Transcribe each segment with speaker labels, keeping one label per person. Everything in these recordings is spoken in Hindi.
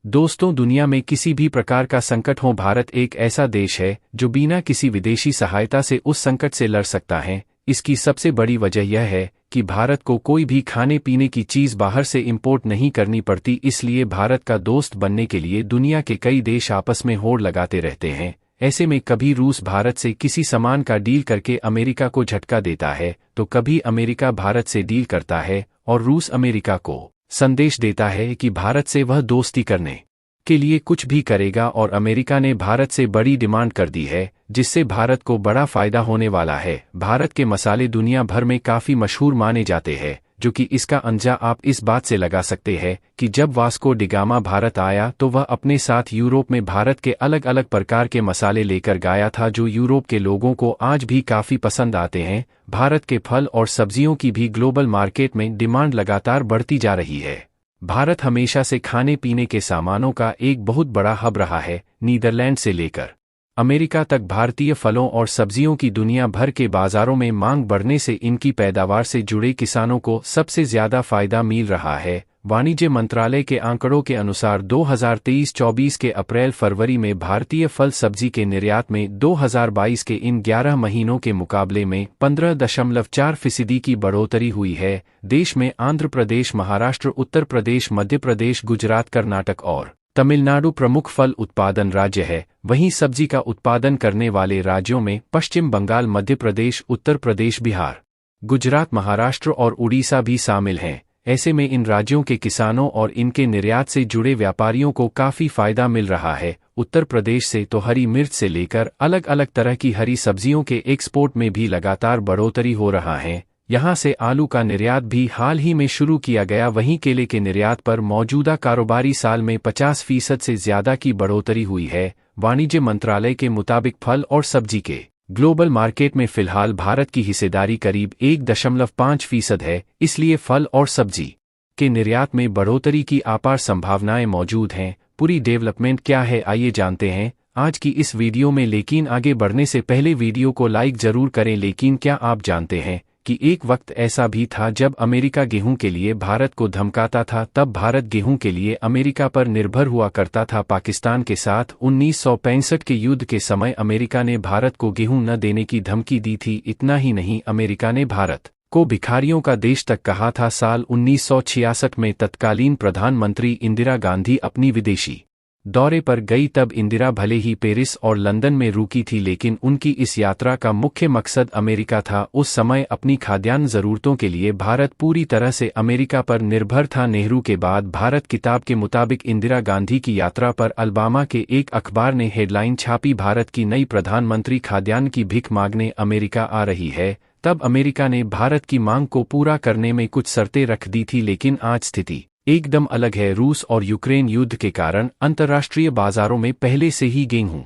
Speaker 1: दोस्तों, दुनिया में किसी भी प्रकार का संकट हो, भारत एक ऐसा देश है जो बिना किसी विदेशी सहायता से उस संकट से लड़ सकता है। इसकी सबसे बड़ी वजह यह है कि भारत को कोई भी खाने पीने की चीज़ बाहर से इंपोर्ट नहीं करनी पड़ती। इसलिए भारत का दोस्त बनने के लिए दुनिया के कई देश आपस में होड़ लगाते रहते हैं। ऐसे में कभी रूस भारत से किसी सामान का डील करके अमेरिका को झटका देता है, तो कभी अमेरिका भारत से डील करता है और रूस अमेरिका को संदेश देता है कि भारत से वह दोस्ती करने के लिए कुछ भी करेगा। और अमेरिका ने भारत से बड़ी डिमांड कर दी है, जिससे भारत को बड़ा फायदा होने वाला है। भारत के मसाले दुनिया भर में काफ़ी मशहूर माने जाते हैं, जो कि इसका अंजा आप इस बात से लगा सकते हैं कि जब वास्को डिगामा भारत आया तो वह अपने साथ यूरोप में भारत के अलग अलग प्रकार के मसाले लेकर गया था, जो यूरोप के लोगों को आज भी काफ़ी पसंद आते हैं। भारत के फल और सब्जियों की भी ग्लोबल मार्केट में डिमांड लगातार बढ़ती जा रही है। भारत हमेशा से खाने पीने के सामानों का एक बहुत बड़ा हब रहा है। नीदरलैंड से लेकर अमेरिका तक भारतीय फलों और सब्जियों की दुनिया भर के बाजारों में मांग बढ़ने से इनकी पैदावार से जुड़े किसानों को सबसे ज्यादा फायदा मिल रहा है। वाणिज्य मंत्रालय के आंकड़ों के अनुसार 2023-24 के अप्रैल-फरवरी में भारतीय फल सब्जी के निर्यात में 2022 के इन 11 महीनों के मुकाबले में 15.4% की बढ़ोतरी हुई है। देश में आंध्र प्रदेश, महाराष्ट्र, उत्तर प्रदेश, मध्य प्रदेश, गुजरात, कर्नाटक और तमिलनाडु प्रमुख फल उत्पादन राज्य है। वहीं सब्जी का उत्पादन करने वाले राज्यों में पश्चिम बंगाल, मध्य प्रदेश, उत्तर प्रदेश, बिहार, गुजरात, महाराष्ट्र और उड़ीसा भी शामिल हैं। ऐसे में इन राज्यों के किसानों और इनके निर्यात से जुड़े व्यापारियों को काफ़ी फायदा मिल रहा है। उत्तर प्रदेश से तो हरी मिर्च से लेकर अलग अलग तरह की हरी सब्जियों के एक्सपोर्ट में भी लगातार बढ़ोतरी हो रहा है। यहाँ से आलू का निर्यात भी हाल ही में शुरू किया गया। वहीं केले के निर्यात पर मौजूदा कारोबारी साल में 50% से ज़्यादा की बढ़ोतरी हुई है। वाणिज्य मंत्रालय के मुताबिक फल और सब्जी के ग्लोबल मार्केट में फिलहाल भारत की हिस्सेदारी करीब 1.5% है। इसलिए फल और सब्जी के निर्यात में बढ़ोतरी की अपार संभावनाएं मौजूद हैं। पूरी डेवलपमेंट क्या है, आइए जानते हैं आज की इस वीडियो में। लेकिन आगे बढ़ने से पहले वीडियो को लाइक जरूर करें। लेकिन क्या आप जानते हैं कि एक वक्त ऐसा भी था जब अमेरिका गेहूं के लिए भारत को धमकाता था। तब भारत गेहूं के लिए अमेरिका पर निर्भर हुआ करता था। पाकिस्तान के साथ 1965 के युद्ध के समय अमेरिका ने भारत को गेहूं न देने की धमकी दी थी। इतना ही नहीं, अमेरिका ने भारत को भिखारियों का देश तक कहा था। साल 1966 में तत्कालीन प्रधानमंत्री इंदिरा गांधी अपनी विदेशी दौरे पर गई। तब इंदिरा भले ही पेरिस और लंदन में रुकी थी, लेकिन उनकी इस यात्रा का मुख्य मकसद अमेरिका था। उस समय अपनी खाद्यान्न ज़रूरतों के लिए भारत पूरी तरह से अमेरिका पर निर्भर था। नेहरू के बाद भारत किताब के मुताबिक इंदिरा गांधी की यात्रा पर अलबामा के एक अखबार ने हेडलाइन छापी, भारत की नई प्रधानमंत्री खाद्यान्न की भीख मांगने अमेरिका आ रही है। तब अमेरिका ने भारत की मांग को पूरा करने में कुछ शर्तें रख दी थी। लेकिन आज स्थिति एकदम अलग है। रूस और यूक्रेन युद्ध के कारण अंतर्राष्ट्रीय बाजारों में पहले से ही गेहूं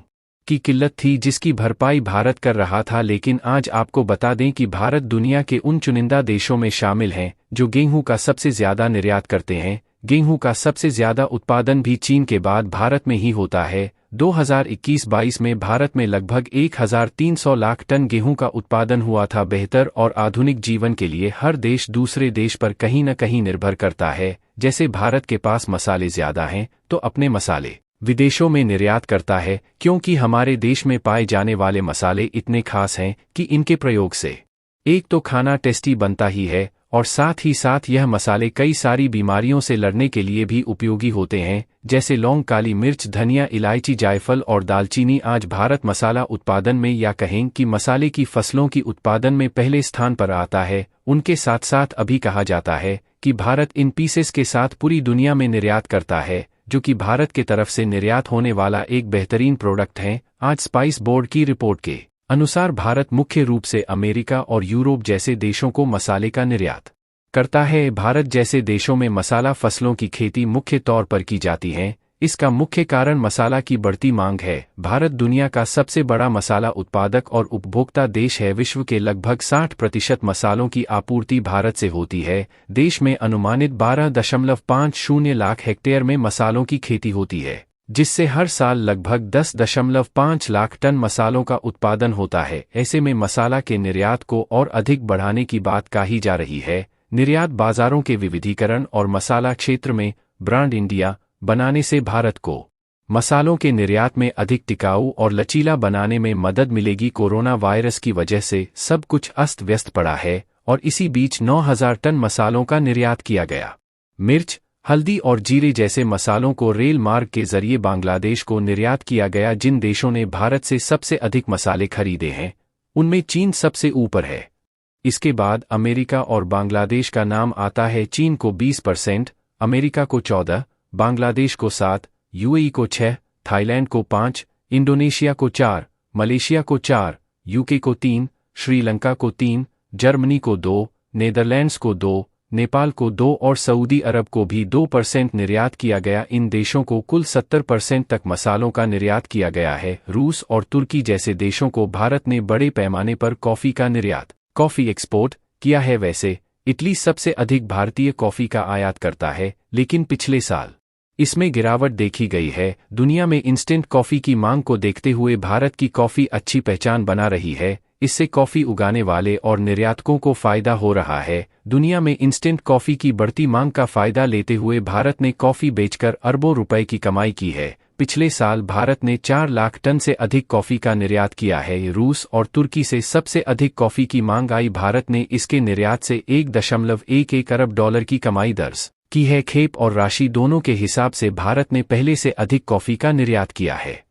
Speaker 1: की किल्लत थी, जिसकी भरपाई भारत कर रहा था। लेकिन आज आपको बता दें कि भारत दुनिया के उन चुनिंदा देशों में शामिल हैं जो गेहूं का सबसे ज्यादा निर्यात करते हैं। गेहूं का सबसे ज्यादा उत्पादन भी चीन के बाद भारत में ही होता है। 2021-22 में भारत में लगभग 1300 लाख टन गेहूं का उत्पादन हुआ था। बेहतर और आधुनिक जीवन के लिए हर देश दूसरे देश पर कहीं न कहीं निर्भर करता है। जैसे भारत के पास मसाले ज्यादा हैं तो अपने मसाले विदेशों में निर्यात करता है, क्योंकि हमारे देश में पाए जाने वाले मसाले इतने खास हैं कि इनके प्रयोग से एक तो खाना टेस्टी बनता ही है, और साथ ही साथ यह मसाले कई सारी बीमारियों से लड़ने के लिए भी उपयोगी होते हैं, जैसे लौंग, काली मिर्च, धनिया, इलायची, जायफल और दालचीनी। आज भारत मसाला उत्पादन में, या कहें कि मसाले की फसलों की उत्पादन में पहले स्थान पर आता है। उनके साथ साथ अभी कहा जाता है कि भारत इन पीसेस के साथ पूरी दुनिया में निर्यात करता है, जो कि भारत के तरफ से निर्यात होने वाला एक बेहतरीन प्रोडक्ट है। आज स्पाइस बोर्ड की रिपोर्ट के अनुसार भारत मुख्य रूप से अमेरिका और यूरोप जैसे देशों को मसाले का निर्यात करता है। भारत जैसे देशों में मसाला फसलों की खेती मुख्य तौर पर की जाती है। इसका मुख्य कारण मसाला की बढ़ती मांग है। भारत दुनिया का सबसे बड़ा मसाला उत्पादक और उपभोक्ता देश है। विश्व के लगभग 60% मसालों की आपूर्ति भारत से होती है। देश में अनुमानित 12.50 लाख हेक्टेयर में मसालों की खेती होती है, जिससे हर साल लगभग 10.5 लाख टन मसालों का उत्पादन होता है। ऐसे में मसाला के निर्यात को और अधिक बढ़ाने की बात कही जा रही है। निर्यात बाजारों के विविधीकरण और मसाला क्षेत्र में ब्रांड इंडिया, बनाने से भारत को मसालों के निर्यात में अधिक टिकाऊ और लचीला बनाने में मदद मिलेगी। कोरोना वायरस की वजह से सब कुछ अस्त व्यस्त पड़ा है और इसी बीच 9,000 टन मसालों का निर्यात किया गया। मिर्च, हल्दी और जीरे जैसे मसालों को रेल मार्ग के जरिए बांग्लादेश को निर्यात किया गया। जिन देशों ने भारत से सबसे अधिक मसाले खरीदे हैं उनमें चीन सबसे ऊपर है। इसके बाद अमेरिका और बांग्लादेश का नाम आता है। चीन को 20%, अमेरिका को 14%, बांग्लादेश को 7%, यूएई को 6%, थाईलैंड को 5%, इंडोनेशिया को 4%, मलेशिया को 4%, यूके को 3%, श्रीलंका को 3%, जर्मनी को 2%, नीदरलैंड्स को 2%, नेपाल को 2% और सऊदी अरब को भी 2% निर्यात किया गया। इन देशों को कुल 70% तक मसालों का निर्यात किया गया है। रूस और तुर्की जैसे देशों को भारत ने बड़े पैमाने पर कॉफ़ी का निर्यात, कॉफ़ी एक्सपोर्ट किया है। वैसे इटली सबसे अधिक भारतीय कॉफ़ी का आयात करता है, लेकिन पिछले साल इसमें गिरावट देखी गई है। दुनिया में इंस्टेंट कॉफ़ी की मांग को देखते हुए भारत की कॉफ़ी अच्छी पहचान बना रही है। इससे कॉफ़ी उगाने वाले और निर्यातकों को फ़ायदा हो रहा है। दुनिया में इंस्टेंट कॉफ़ी की बढ़ती मांग का फ़ायदा लेते हुए भारत ने कॉफ़ी बेचकर अरबों रुपए की कमाई की है। पिछले साल भारत ने 4 लाख टन से अधिक कॉफ़ी का निर्यात किया है। रूस और तुर्की से सबसे अधिक कॉफ़ी की मांग आई। भारत ने इसके निर्यात से $1.11 अरब की कमाई दर्ज की है। खेप और राशि दोनों के हिसाब से भारत ने पहले से अधिक कॉफ़ी का निर्यात किया है।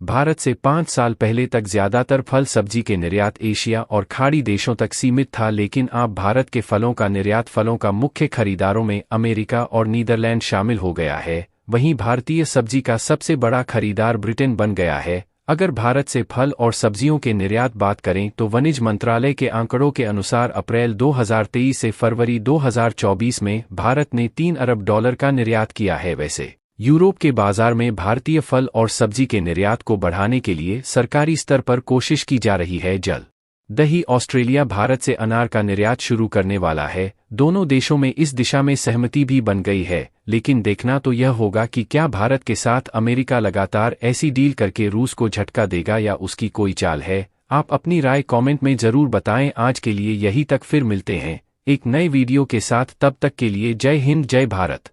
Speaker 1: भारत से 5 साल पहले तक ज़्यादातर फल सब्जी के निर्यात एशिया और खाड़ी देशों तक सीमित था, लेकिन अब भारत के फलों का निर्यात फलों का मुख्य खरीदारों में अमेरिका और नीदरलैंड शामिल हो गया है। वहीं भारतीय सब्जी का सबसे बड़ा खरीदार ब्रिटेन बन गया है। अगर भारत से फल और सब्जियों के निर्यात बात करें तो वाणिज्य मंत्रालय के आंकड़ों के अनुसार अप्रैल 2023 से फरवरी 2024 में भारत ने $3 अरब का निर्यात किया है। वैसे यूरोप के बाजार में भारतीय फल और सब्जी के निर्यात को बढ़ाने के लिए सरकारी स्तर पर कोशिश की जा रही है। जल्द ही ऑस्ट्रेलिया भारत से अनार का निर्यात शुरू करने वाला है। दोनों देशों में इस दिशा में सहमति भी बन गई है, लेकिन देखना तो यह होगा कि क्या भारत के साथ अमेरिका लगातार ऐसी डील करके रूस को झटका देगा या उसकी कोई चाल है। आप अपनी राय कमेंट में जरूर बताएं। आज के लिए यही तक, फिर मिलते हैं एक नए वीडियो के साथ। तब तक के लिए जय हिंद, जय भारत।